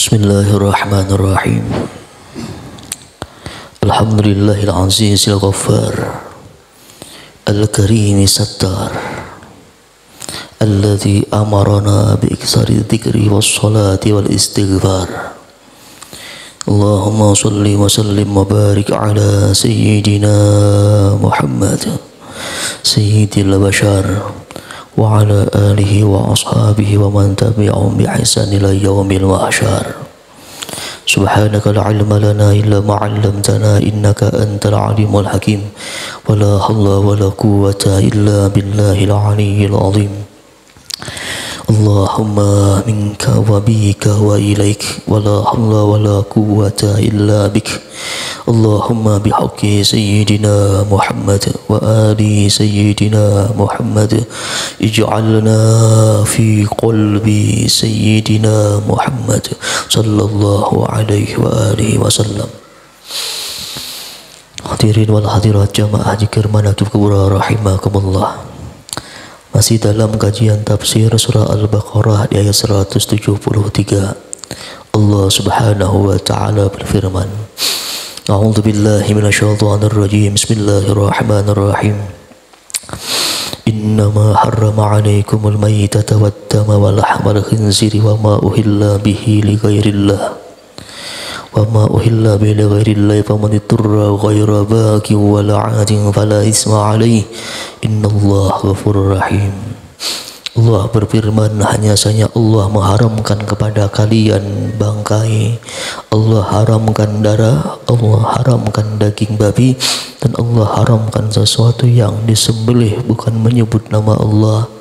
Bismillahirrahmanirrahim. Alhamdulillahil azizil ghaffar, al-karimi sattar, alladhi amarana bi iktsari dzikri was salati wal istighfar. Allahumma shalli wa sallim wa barik ala sayyidina Muhammad sayyidil bashar wa ala alihi wa ashabihi wa man tabi'ahum bi ihsan ila yaumil mahsyar. Subhanaka la ilma lana illa ma 'allamtana innaka antal alimul hakim. Wa la haula wa la quwwata illa billahil aliyyil azim. Allahumma minka wa bika wa ilaik wa la haula wa la quwwata illa bik. Allahumma bihaqqi sayyidina Muhammad wa ali sayyidina Muhammad ij'alna fi qalbi sayyidina Muhammad sallallahu alaihi wa alihi wasallam. Hadirin wal hadirat jamaah zikir manatub kubra rahimakumullah. Masih dalam kajian tafsir surah Al-Baqarah di ayat 173. Allah Subhanahu wa taala berfirman, A'udzu billahi minasyaitonir rajim. Bismillahirrahmanirrahim. Innama harrama 'alaikumul maytata wad-dama wa lahmal khinziri wa ma uhilla bihi li ghairillah. Wa ma uhilla bihi li ghairillah faman ittara ghaira baghin wa la 'adin fala isma 'alaihi innallaha ghafurur rahim. Allah berfirman, hanya saja Allah mengharamkan kepada kalian bangkai, Allah haramkan darah, Allah haramkan daging babi, dan Allah haramkan sesuatu yang disembelih bukan menyebut nama Allah.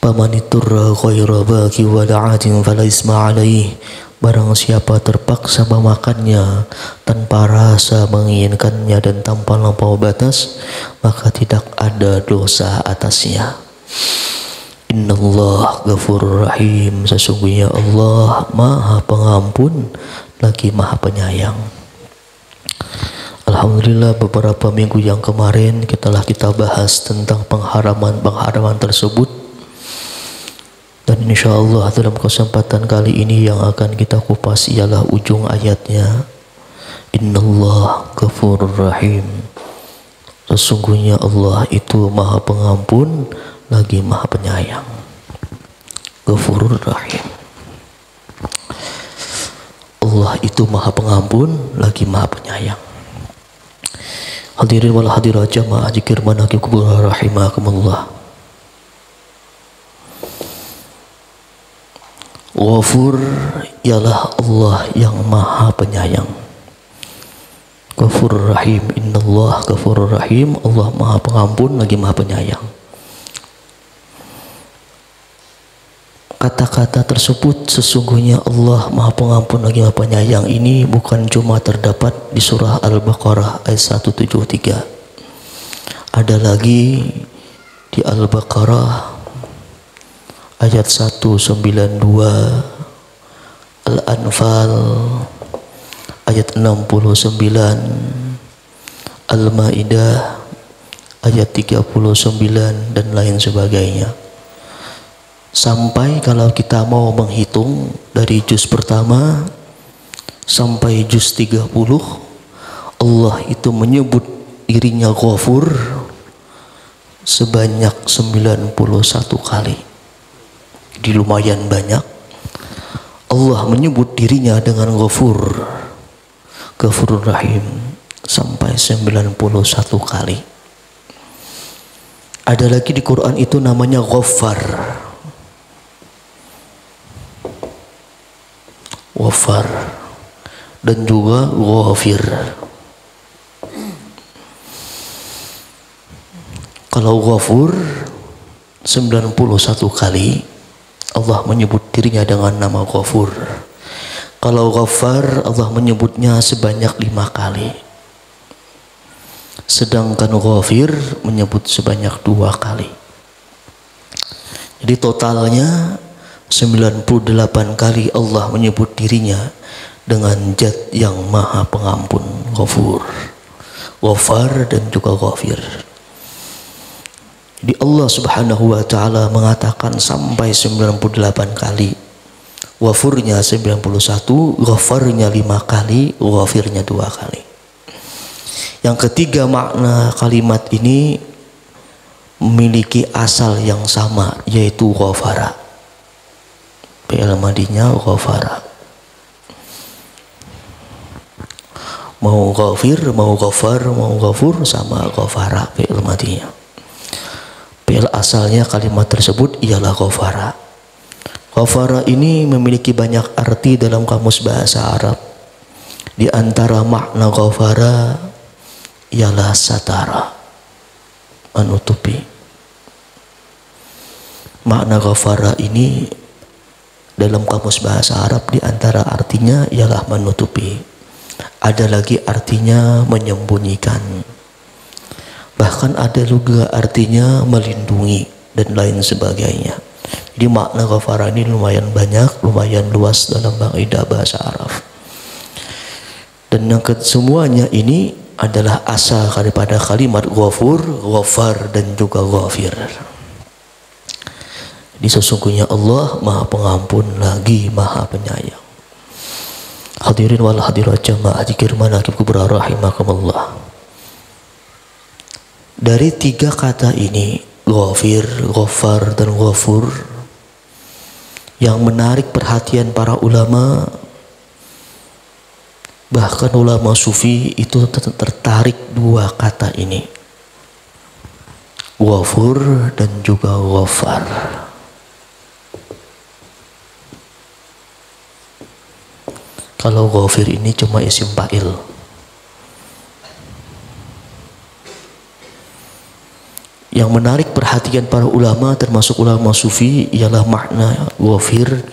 Pamaniturra ghaira baghi wa la'atin fala isma 'alaihi. Barang siapa terpaksa memakannya tanpa rasa menginginkannya dan tanpa lampau batas, maka tidak ada dosa atasnya. Innallah ghafurur rahim. Sesungguhnya Allah Maha Pengampun lagi Maha Penyayang. Alhamdulillah, beberapa minggu yang kemarin kita bahas tentang pengharaman tersebut. Dan insya Allah dalam kesempatan kali ini yang akan kita kupas ialah ujung ayatnya. Innallah ghafurur rahim. Sesungguhnya Allah itu Maha Pengampun lagi Maha Penyayang. Ghafurur rahim. Allah itu Maha Pengampun lagi Maha Penyayang. Hadirin wal hadirat jamaah zikir manaqib kubra rahimakumullah. Ghafur ialah Allah yang Maha Penyayang. Ghafurur rahim. Innallah ghafurur rahim. Allah Maha Pengampun lagi Maha Penyayang. Kata-kata tersebut, sesungguhnya Allah Maha Pengampun lagi Maha Penyayang, ini bukan cuma terdapat di surah Al-Baqarah ayat 173. Ada lagi di Al-Baqarah ayat 192, Al-Anfal ayat 69, Al-Maidah ayat 39 dan lain sebagainya. Sampai kalau kita mau menghitung dari juz pertama sampai juz 30, Allah itu menyebut dirinya Ghafur sebanyak 91 kali. Di lumayan banyak Allah menyebut dirinya dengan Ghafur, Ghafurur Rahim sampai 91 kali. Ada lagi di Quran itu namanya Ghaffar. Ghaffar dan juga Ghafir. Kalau Ghafur 91 kali Allah menyebut dirinya dengan nama Ghafur. Kalau Ghaffar, Allah menyebutnya sebanyak 5 kali. Sedangkan Ghafir menyebut sebanyak 2 kali. Jadi totalnya 98 kali Allah menyebut dirinya dengan zat yang Maha Pengampun, Ghafur, Ghaffar dan juga Ghafir. Di Allah Subhanahu wa taala mengatakan sampai 98 kali Ghafurnya 91, ghafarnya 5 kali, ghafirnya 2 kali. Yang ketiga, makna kalimat ini memiliki asal yang sama, yaitu ghafara. Fi'il madinya ghafara. Mau ghafir, mau ghafar, mau ghafur sama ghafara fi'il madinya. Fi'il asalnya kalimat tersebut ialah ghafara. Ghafara ini memiliki banyak arti dalam kamus bahasa Arab. Di antara makna ghafara ialah satara, menutupi. Makna ghafara ini dalam kamus bahasa Arab di antara artinya ialah menutupi. Ada lagi artinya menyembunyikan. Bahkan ada juga artinya melindungi dan lain sebagainya. Jadi makna ghafara ini lumayan banyak, lumayan luas dalam kaidah bahasa Arab. Dan yang semuanya ini adalah asal daripada kalimat ghafur, ghafar dan juga ghafir. Jadi sesungguhnya Allah Maha Pengampun lagi Maha Penyayang. Hadirin wal hadirat jamaah dzikir manaqib kubra rahimakumullah. Dari 3 kata ini, ghafir, ghafar dan ghafur, yang menarik perhatian para ulama, bahkan ulama sufi itu tertarik 2 kata ini, ghafur dan juga ghafar. Kalau ghafir ini cuma isim fa'il. Yang menarik perhatian para ulama termasuk ulama sufi ialah makna ghafir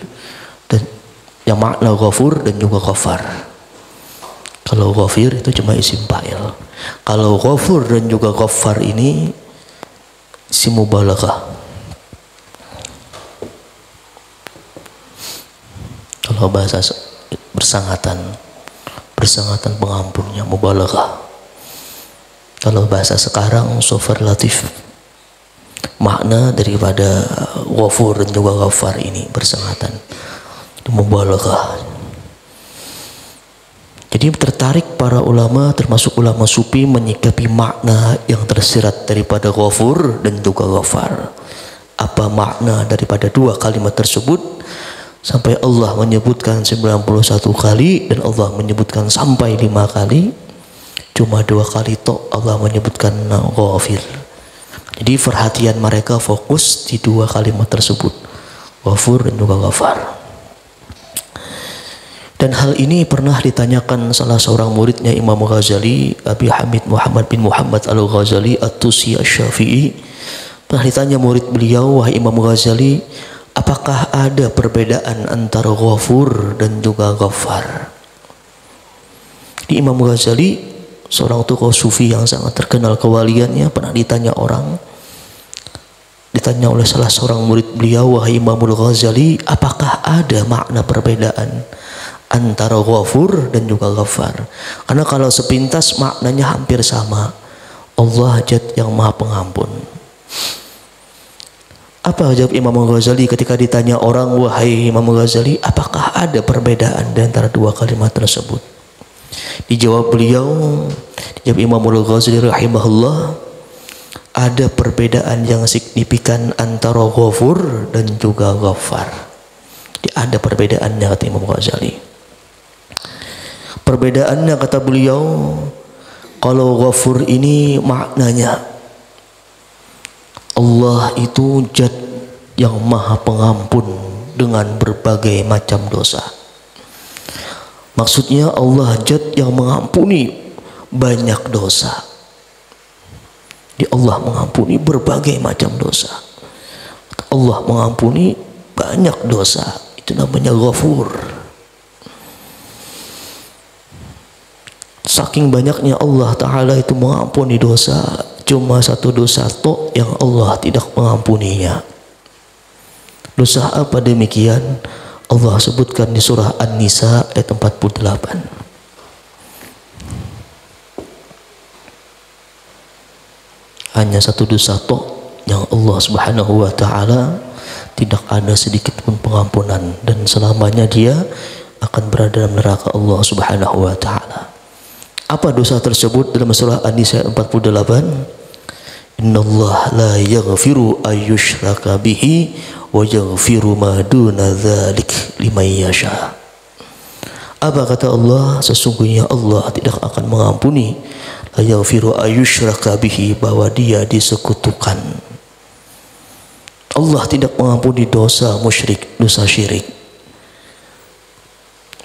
dan yang makna ghafur dan juga ghafar. Kalau ghafir itu cuma isim fa'il. Kalau ghafur dan juga ghafar ini isim mubalaghah. Kalau bahasa bersangatan pengampunnya, mubalaghah. Kalau bahasa sekarang superlatif. Makna daripada ghafur dan juga ghafar ini bersangatan, mubalaghah. Jadi tertarik para ulama termasuk ulama sufi menyikapi makna yang tersirat daripada ghafur dan juga ghafar. Apa makna daripada 2 kalimat tersebut? Sampai Allah menyebutkan 91 kali dan Allah menyebutkan sampai 5 kali. Cuma 2 kali tok Allah menyebutkan ghafir. Jadi perhatian mereka fokus di 2 kalimat tersebut, ghafur dan juga ghafar. Dan hal ini pernah ditanyakan salah seorang muridnya Imam Ghazali, Abi Hamid Muhammad bin Muhammad Al-Ghazali At-Tusi Asy-Syafi'i. Pernah ditanya murid beliau, wahai Imam Ghazali, apakah ada perbedaan antara ghafur dan juga ghafar? Di Imam Ghazali, seorang tokoh sufi yang sangat terkenal kewaliannya, pernah ditanya oleh salah seorang murid beliau, wahai Imamul Ghazali, apakah ada makna perbedaan antara ghafur dan juga ghafar? Karena kalau sepintas maknanya hampir sama, Allah Jad yang Maha Pengampun. Apa jawab Imam Ghazali ketika ditanya orang, wahai Imam Ghazali, apakah ada perbedaan di antara 2 kalimat tersebut? Dijawab Imamul Ghazali rahimahullah, ada perbedaan yang signifikan antara ghafur dan juga ghafar. Ada perbedaannya, kata Imam Ghazali. Perbedaannya, kata beliau, kalau ghafur ini maknanya Allah itu Jad yang Maha Pengampun dengan berbagai macam dosa. Maksudnya Allah Jad yang mengampuni banyak dosa. Allah mengampuni berbagai macam dosa. Allah mengampuni banyak dosa. Itu namanya ghafur. Saking banyaknya Allah Ta'ala itu mengampuni dosa, cuma 1 dosa tok yang Allah tidak mengampuninya. Dosa apa demikian? Allah sebutkan di surah An-Nisa ayat 48. Hanya 1 dosa tok yang Allah Subhanahu wa Ta'ala tidak ada sedikit pun pengampunan, dan selamanya dia akan berada dalam neraka Allah Subhanahu wa taala. Apa dosa tersebut? Dalam surah An-Nisa 48, innallaha la yaghfiru ayyushraka bihi wa yaghfiru ma duna dzalik liman yasha. Apa kata Allah? Sesungguhnya Allah tidak akan mengampuni la yaghfiru ayyushraka bihi, bahwa dia disekutukan. Allah tidak mengampuni dosa musyrik, dosa syirik.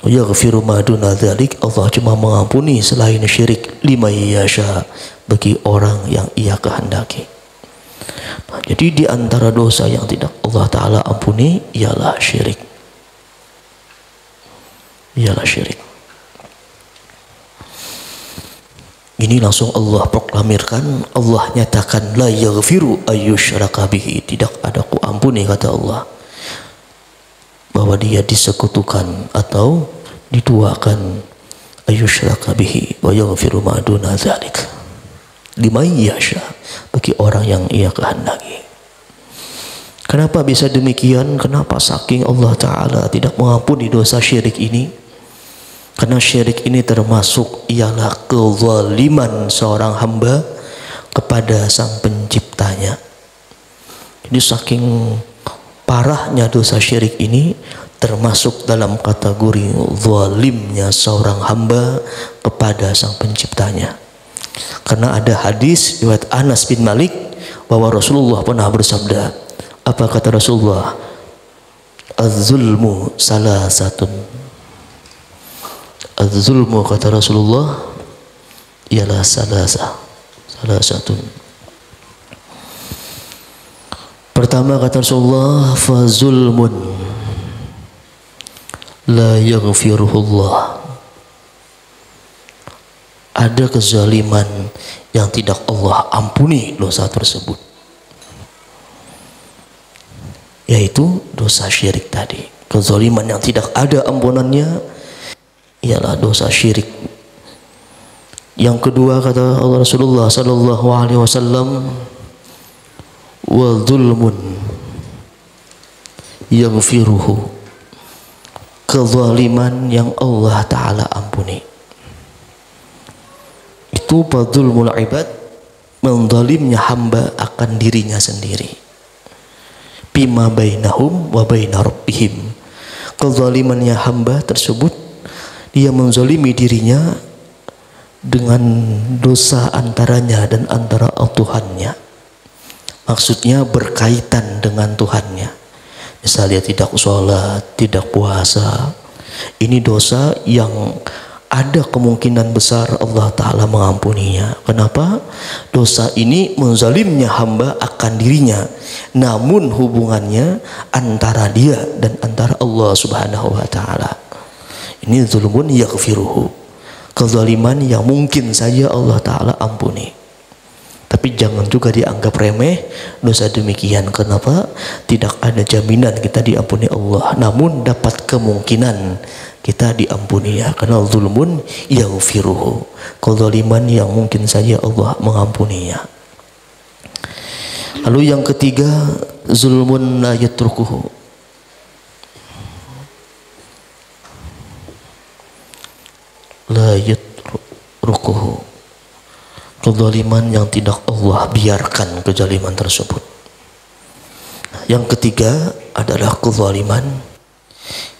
Yaghfiru ma duna dzalik, Allah cuma mengampuni selain syirik liman yasha, bagi orang yang Ia kehendaki. Nah, jadi di antara dosa yang tidak Allah taala ampuni ialah syirik. Ialah syirik. Ini langsung Allah proklamirkan, Allah nyatakan la yaghfiru ayyushraka bihi, tidak ada ku ampuni kata Allah, bahwa dia disekutukan atau dituakan, ayyushraka bihi wa yaghfiru ma duna dzalik liman yasha, bagi orang yang Ia kehendaki. Kenapa bisa demikian? Kenapa saking Allah taala tidak mengampuni dosa syirik ini? Karena syirik ini termasuk ialah kezaliman seorang hamba kepada sang penciptanya. Jadi saking parahnya dosa syirik ini termasuk dalam kategori zalimnya seorang hamba kepada sang penciptanya. Karena ada hadis riwayat Anas bin Malik bahwa Rasulullah pernah bersabda, apa kata Rasulullah? Az-zulmu salasatun. Az-zulmu kata Rasulullah ialah salasatun. Pertama kata Rasulullah, fa zulmun la yaghfiruhullah. Ada kezaliman yang tidak Allah ampuni dosa tersebut, yaitu dosa syirik tadi. Kezaliman yang tidak ada ampunannya ialah dosa syirik. Yang kedua kata Allah Rasulullah sallallahu alaihi wasallam, wa zulmun yaghfiruhu, kezaliman yang Allah taala ampuni. Itu fadzulmul ibad, menzalimnya hamba akan dirinya sendiri. Bima bainahum wa baina rabbihim, kezalimannya hamba tersebut, dia menzalimi dirinya dengan dosa antaranya dan antara Tuhannya. Maksudnya berkaitan dengan Tuhannya. Misalnya tidak sholat, tidak puasa, ini dosa yang ada kemungkinan besar Allah Ta'ala mengampuninya. Kenapa? Dosa ini menzalimnya hamba akan dirinya, namun hubungannya antara dia dan antara Allah Subhanahu wa Ta'ala. Ini zulmun yaghfiruhu, kezaliman yang mungkin saja Allah Ta'ala ampuni. Tapi jangan juga dianggap remeh dosa demikian. Kenapa? Tidak ada jaminan kita diampuni Allah, namun dapat kemungkinan kita diampuni ya, karena zulmun yaghfiruhu, kezaliman yang mungkin saja Allah mengampuninya. Lalu yang ketiga, zulmun la yatrukuhu, la yatrukuhu, kezaliman yang tidak Allah biarkan kezaliman tersebut. Yang ketiga adalah kezaliman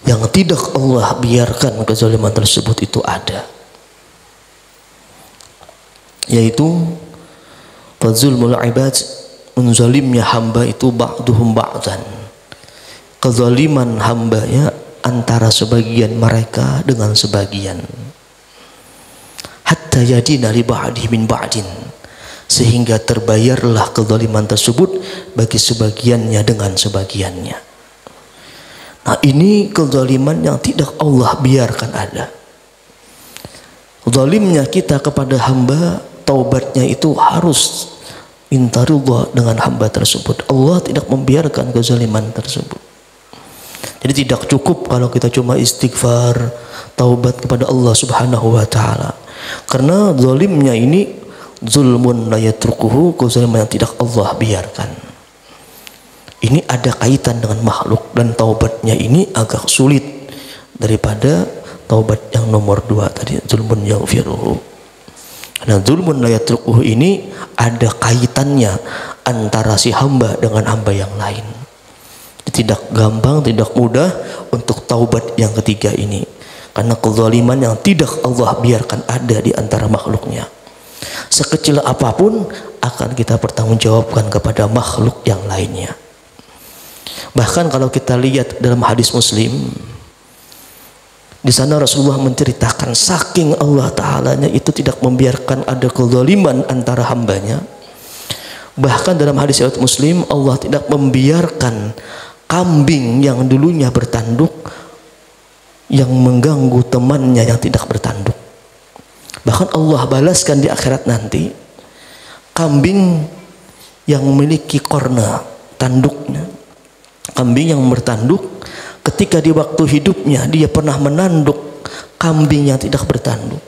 yang tidak Allah biarkan kezaliman tersebut itu ada, yaitu fadzulmul ibad, menzalimnya hamba itu ba'duhum ba'dan, kezaliman hambanya antara sebagian mereka dengan sebagian, hatta yadina li ba'di min ba'din, sehingga terbayarlah kezaliman tersebut bagi sebagiannya dengan sebagiannya. Nah, ini kezaliman yang tidak Allah biarkan ada. Zalimnya kita kepada hamba, taubatnya itu harus minta ridha dengan hamba tersebut. Allah tidak membiarkan kezaliman tersebut. Jadi tidak cukup kalau kita cuma istighfar, taubat kepada Allah Subhanahu wa Ta'ala. Karena zalimnya ini zulmun la yatrukuhu, kezaliman yang tidak Allah biarkan. ini ada kaitan dengan makhluk, dan taubatnya ini agak sulit daripada taubat yang nomor 2 tadi, zulmun yaghfiruhu. Nah, zulmun la yatrukuhu ini ada kaitannya antara si hamba dengan hamba yang lain. Tidak gampang, tidak mudah untuk taubat yang ketiga ini, karena kezaliman yang tidak Allah biarkan ada di antara makhluknya. Sekecil apapun akan kita pertanggungjawabkan kepada makhluk yang lainnya. Bahkan kalau kita lihat dalam hadis Muslim, di sana Rasulullah menceritakan saking Allah Ta'alanya itu tidak membiarkan ada kezaliman antara hambanya. Bahkan dalam hadis riwayat Muslim, Allah tidak membiarkan kambing yang dulunya bertanduk yang mengganggu temannya yang tidak bertanduk. Bahkan Allah balaskan di akhirat nanti kambing yang memiliki korna, tanduknya, kambing yang bertanduk, ketika di waktu hidupnya dia pernah menanduk kambing yang tidak bertanduk.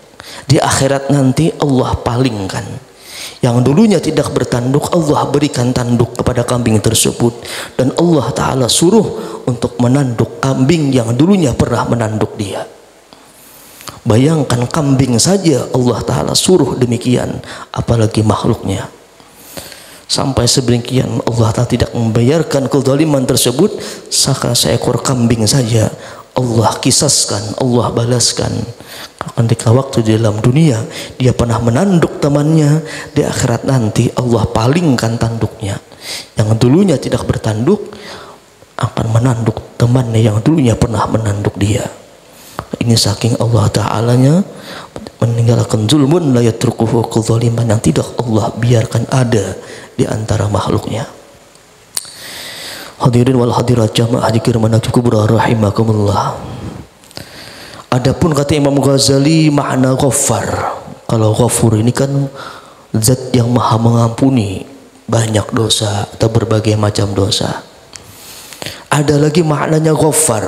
Di akhirat nanti Allah palingkan. Yang dulunya tidak bertanduk, Allah berikan tanduk kepada kambing tersebut. Dan Allah Ta'ala suruh untuk menanduk kambing yang dulunya pernah menanduk dia. Bayangkan kambing saja Allah Ta'ala suruh demikian, apalagi makhluknya. Sampai sedemikian Allah Ta'ala tidak membayarkan kezaliman tersebut. Seekor kambing saja Allah kisaskan, Allah balaskan. Ketika waktu di dalam dunia dia pernah menanduk temannya, di akhirat nanti Allah palingkan tanduknya. Yang dulunya tidak bertanduk akan menanduk temannya yang dulunya pernah menanduk dia. Ini saking Allah Ta'alanya meninggalkan zulmun la yatrukuhu, kezaliman yang tidak Allah biarkan ada di antara makhluknya. Hadirin wal hadirat jamaah dzikir manaqib kubra rahimakumullah. Adapun kata Imam Ghazali makna Ghaffar, kalau Ghafur ini kan zat yang maha mengampuni banyak dosa atau berbagai macam dosa. Ada lagi maknanya Ghaffar.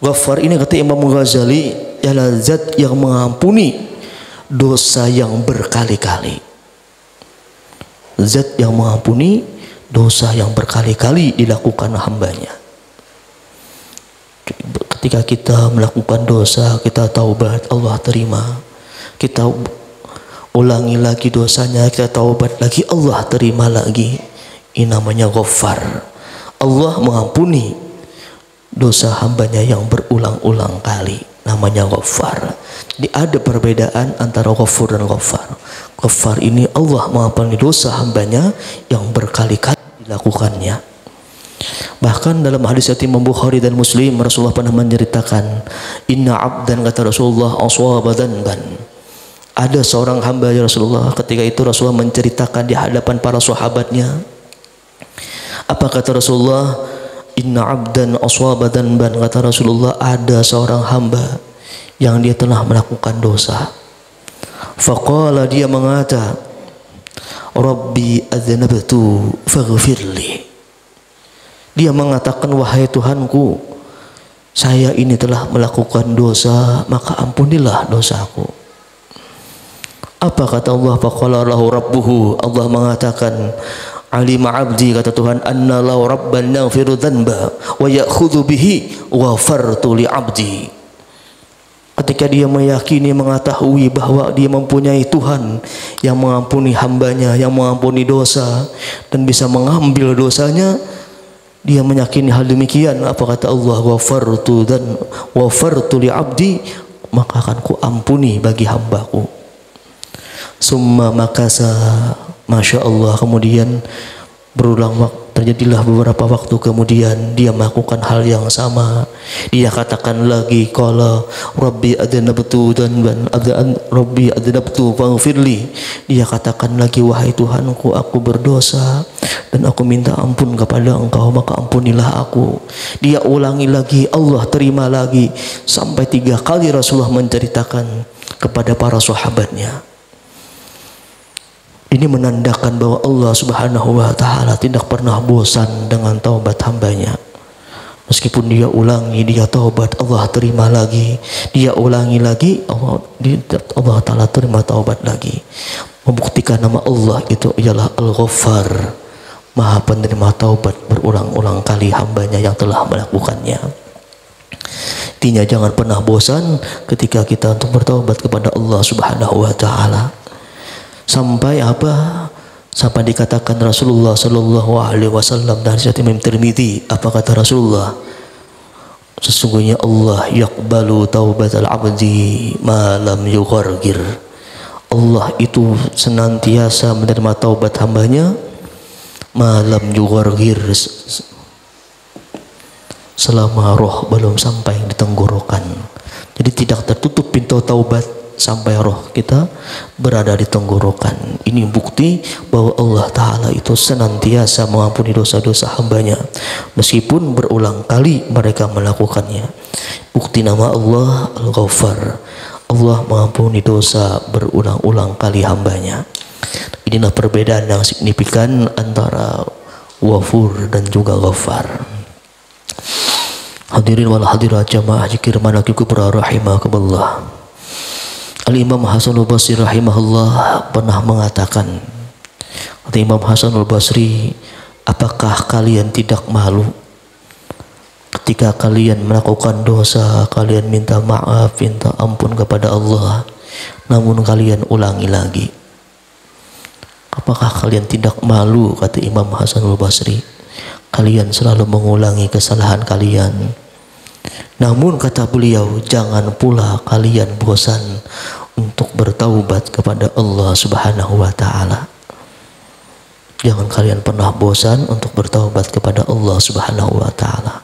Ghaffar ini kata Imam Ghazali ialah zat yang mengampuni dosa yang berkali-kali. Zat yang mengampuni dosa yang berkali-kali dilakukan hambanya. Ketika kita melakukan dosa, kita taubat, Allah terima. Kita ulangi lagi dosanya, kita taubat lagi, Allah terima lagi. Ini namanya Ghaffar. Allah mengampuni dosa hambanya yang berulang-ulang kali, namanya Ghaffar. Jadi ada perbedaan antara Ghafur dan Ghaffar. Ghaffar ini Allah mengampuni dosa hambanya yang berkali-kali dilakukannya. Bahkan dalam hadis Imam Bukhari dan Muslim, Rasulullah pernah menceritakan, inna abdan, kata Rasulullah, aswaba dzanban. Ada seorang hamba ya Rasulullah. Ketika itu Rasulullah menceritakan di hadapan para sahabatnya. Apa kata Rasulullah? Inna abdan aswaba dzanban, kata Rasulullah, ada seorang hamba yang dia telah melakukan dosa. Faqala, dia mengata, Rabbi adznabtu faghfirli. Dia mengatakan, wahai Tuhanku, saya ini telah melakukan dosa, maka ampunilah dosaku. Apa kata Allah? Faqala lahu rabbuhu, Allah mengatakan, alima abdi, kata Tuhan, anna lahu rabban yaghfiru dzanba wa ya'khudhu bihi ghafartu li abdi. Ketika dia meyakini, mengetahui bahwa dia mempunyai Tuhan yang mengampuni hambanya, yang mengampuni dosa dan bisa mengambil dosanya, dia meyakini hal demikian. Apa kata Allah? Ghafartu li abdi, maka akan ku ampuni bagi hambaku. Summa makasa, masya Allah, kemudian berulang waktu, terjadilah beberapa waktu kemudian dia melakukan hal yang sama. Dia katakan lagi, qala rabbi adnabtu dzanban rabbi adnabtu faghfirli. Dia katakan lagi, wahai Tuhanku, aku berdosa dan aku minta ampun kepada Engkau, maka ampunilah aku. Dia ulangi lagi, Allah terima lagi, sampai 3 kali Rasulullah menceritakan kepada para sahabatnya. Ini menandakan bahwa Allah Subhanahu wa Ta'ala tidak pernah bosan dengan taubat hambanya. Meskipun dia ulangi, dia taubat, Allah terima lagi. Dia ulangi lagi, Allah Ta'ala terima taubat lagi. Membuktikan nama Allah itu ialah Al-Ghaffar, Maha penerima taubat berulang-ulang kali hambanya yang telah melakukannya. Intinya jangan pernah bosan ketika kita untuk bertaubat kepada Allah Subhanahu wa taala. Sampai apa? Sampai dikatakan Rasulullah sallallahu alaihi wasallam dari hadis Imam Tirmidzi, apa kata Rasulullah? Sesungguhnya Allah yaqbalu taubatal abdi ma lam yughargir. Allah itu senantiasa menerima taubat hambanya malam yughargir, selama roh belum sampai di tenggorokan. Jadi tidak tertutup pintu taubat sampai roh kita berada di tenggorokan. Ini bukti bahwa Allah Ta'ala itu senantiasa mengampuni dosa-dosa hambanya meskipun berulang kali mereka melakukannya. Bukti nama Allah Al-Ghaffar, Allah mengampuni dosa berulang-ulang kali hambanya. Inilah perbedaan yang signifikan antara Ghafur dan juga Ghaffar. Hadirin wal hadirat jamaah zikir manakib kubra rahimakumullah. Al-Imam Hasan al-Basri rahimahullah pernah mengatakan, kata Imam Hasan al-Basri, apakah kalian tidak malu ketika kalian melakukan dosa, kalian minta maaf, minta ampun kepada Allah, namun kalian ulangi lagi? Apakah kalian tidak malu, kata Imam Hasan al-Basri, kalian selalu mengulangi kesalahan kalian, namun kata beliau, jangan pula kalian bosan untuk bertaubat kepada Allah Subhanahu wa taala. Jangan kalian pernah bosan untuk bertaubat kepada Allah Subhanahu wa taala.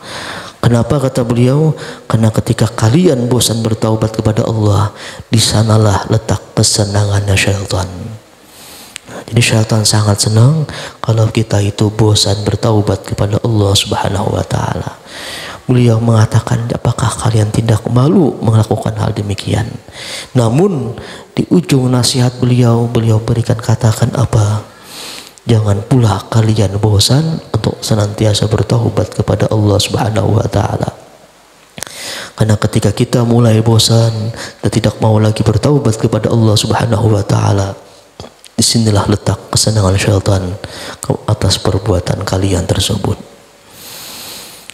Kenapa kata beliau? Karena ketika kalian bosan bertaubat kepada Allah, di sanalah letak kesenangannya syaitan. Jadi syaitan sangat senang kalau kita itu bosan bertaubat kepada Allah Subhanahu wa taala. Beliau mengatakan, apakah kalian tidak malu melakukan hal demikian? Namun di ujung nasihat beliau berikan katakan apa? Jangan pula kalian bosan untuk senantiasa bertaubat kepada Allah Subhanahu wa taala. Karena ketika kita mulai bosan dan tidak mau lagi bertaubat kepada Allah Subhanahu wa taala, disinilah letak kesenangan syaitan atas perbuatan kalian tersebut.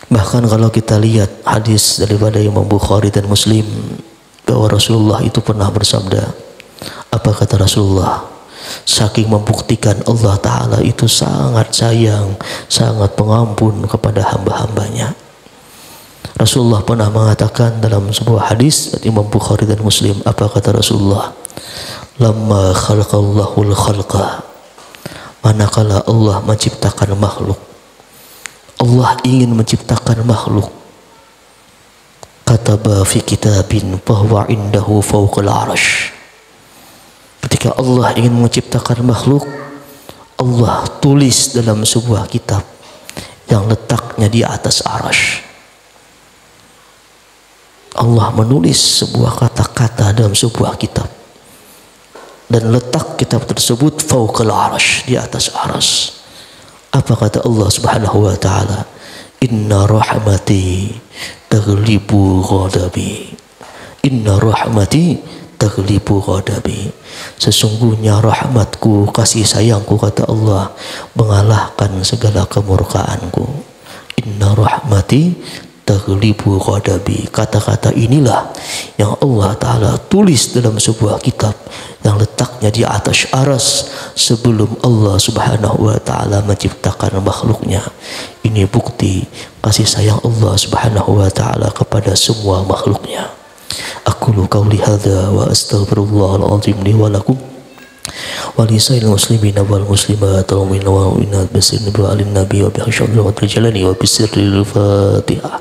Bahkan kalau kita lihat hadis daripada Imam Bukhari dan Muslim, bahwa Rasulullah itu pernah bersabda, apa kata Rasulullah? Saking membuktikan Allah Ta'ala itu sangat sayang, sangat pengampun kepada hamba-hambanya. Rasulullah pernah mengatakan dalam sebuah hadis Imam Bukhari dan Muslim, apa kata Rasulullah? Lamma khalaqallahul khalqa, manakala Allah menciptakan makhluk, Allah ingin menciptakan makhluk, kataba fi kitabin bahwa indahu fawqal arash. Ketika Allah ingin menciptakan makhluk, Allah tulis dalam sebuah kitab yang letaknya di atas arash. Allah menulis sebuah kata-kata dalam sebuah kitab, dan letak kitab tersebut fawqal arash, di atas arash. Apa kata Allah Subhanahu wa taala? Inna rahmati taghlibu ghadabi. Inna rahmati taghlibu ghadabi. Sesungguhnya rahmatku, kasih sayangku, kata Allah, mengalahkan segala kemurkaanku. Inna rahmati taghlibu ghadabi. Kata-kata inilah yang Allah Ta'ala tulis dalam sebuah kitab yang letaknya di atas aras sebelum Allah Subhanahu wa Ta'ala menciptakan makhluknya. Ini bukti kasih sayang Allah Subhanahu wa Ta'ala kepada semua makhluknya. Aqulu qawli hadza wa astaghfirullahal azim li wa lakum wa li sayyidil muslimina wal muslimat wal mu'minina wal mu'minat bi sirri wa alin nabi wa bi hasyadil wa jalali wa bi sirril fatihah.